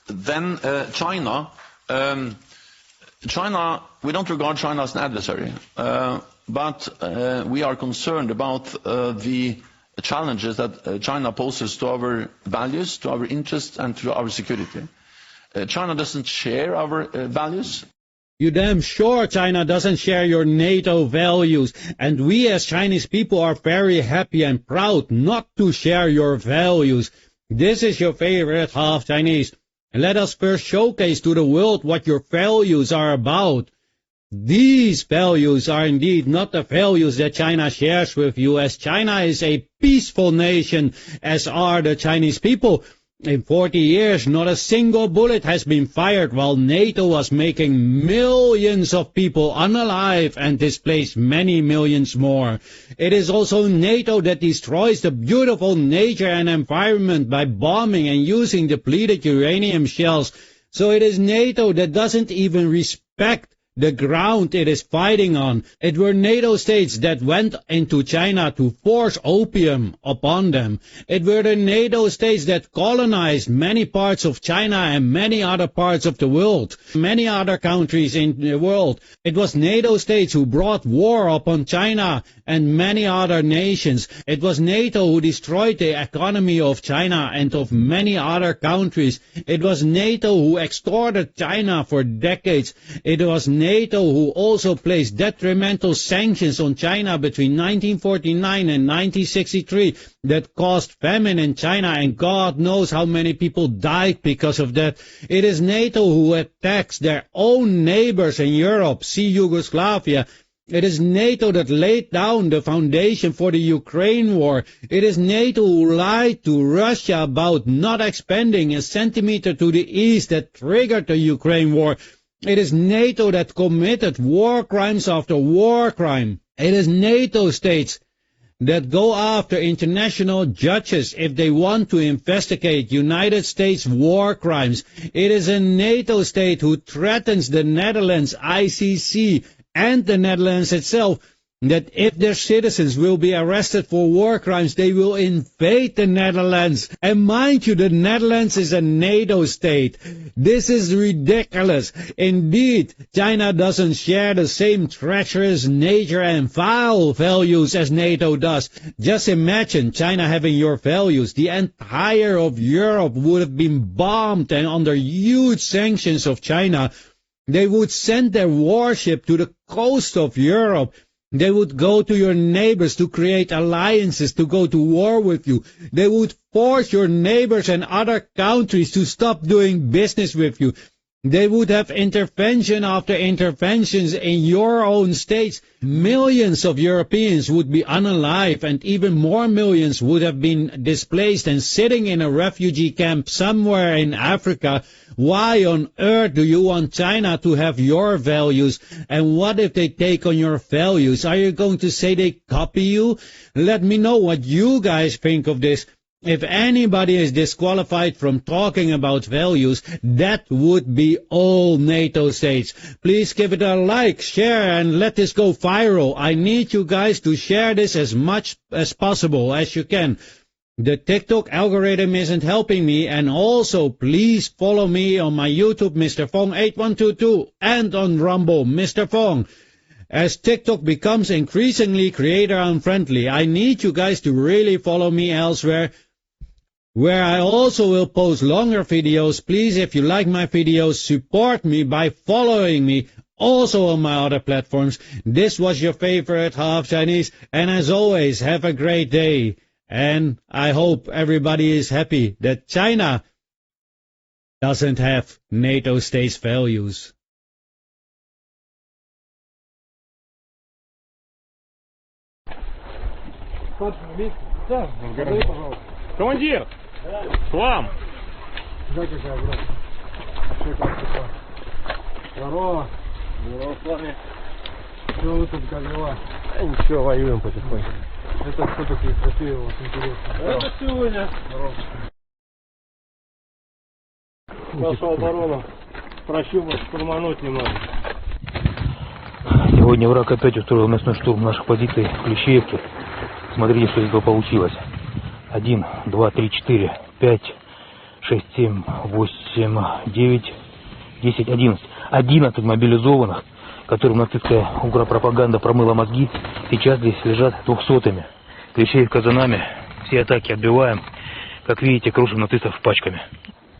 then China, we don't regard China as an adversary, but we are concerned about the challenges that China poses to our values, to our interests, and to our security. China doesn't share our values. You damn sure China doesn't share your NATO values, and we as Chinese people are very happy and proud not to share your values. This is your favorite half Chinese. Let us first showcase to the world what your values are about. These values are indeed not the values that China shares with you, as China is a peaceful nation, as are the Chinese people. In 40 years, not a single bullet has been fired, while NATO was making millions of people unalive and displaced many millions more. It is also NATO that destroys the beautiful nature and environment by bombing and using depleted uranium shells. So it is NATO that doesn't even respect the ground it is fighting on. It were NATO states that went into China to force opium upon them. It were the NATO states that colonized many parts of China and many other parts of the world, many other countries in the world. It was NATO states who brought war upon China and many other nations. It was NATO who destroyed the economy of China and of many other countries. It was NATO who extorted China for decades. It was NATO who also placed detrimental sanctions on China between 1949 and 1963 that caused famine in China, and God knows how many people died because of that. It is NATO who attacks their own neighbors in Europe, see Yugoslavia. It is NATO that laid down the foundation for the Ukraine war. It is NATO who lied to Russia about not expanding a centimeter to the east that triggered the Ukraine war. It is NATO that committed war crimes after war crime. It is NATO states that go after international judges if they want to investigate United States war crimes. It is a NATO state who threatens the Netherlands, ICC, and the Netherlands itself, that if their citizens will be arrested for war crimes, they will invade the Netherlands. And mind you, the Netherlands is a NATO state. This is ridiculous. Indeed, China doesn't share the same treacherous nature and vile values as NATO does. Just imagine China having your values. The entire of Europe would have been bombed and under huge sanctions of China. They would send their warship to the coast of Europe. They would go to your neighbors to create alliances to go to war with you. They would force your neighbors and other countries to stop doing business with you. They would have intervention after interventions in your own states. Millions of Europeans would be unalive, and even more millions would have been displaced and sitting in a refugee camp somewhere in Africa. Why on earth do you want China to have your values? And what if they take on your values? Are you going to say they copy you? Let me know what you guys think of this. If anybody is disqualified from talking about values, that would be all NATO states. Please give it a like, share, and let this go viral. I need you guys to share this as much as possible as you can. The TikTok algorithm isn't helping me, and also please follow me on my YouTube, Mr. Fong 8122, and on Rumble, Mr. Fong. As TikTok becomes increasingly creator-unfriendly, I need you guys to really follow me elsewhere, where I also will post longer videos. Please, if you like my videos, support me by following me also on my other platforms. This was your favorite half Chinese, and as always, have a great day. And I hope everybody is happy that China doesn't have NATO states values. Командир, к вам. Здорово. Здорово с вами. Что вы тут, как дела? Ничего, воюем потихоньку. Это кто такие красивые, вот интересно. Это сегодня. Здорово. Наша оборона прощупать, штурмануть не может. Сегодня враг опять устроил мясной штурм наших позиций в Клещеевке. Смотрите, что из этого получилось. 1, 2, 3, 4, 5, 6, 7, 8, 9, 10, 11. 11 мобилизованных, которым нацистская угропропаганда промыла мозги, сейчас здесь лежат 200-ми. Клещей в казанами, все атаки отбиваем. Как видите, крушим нацистов пачками.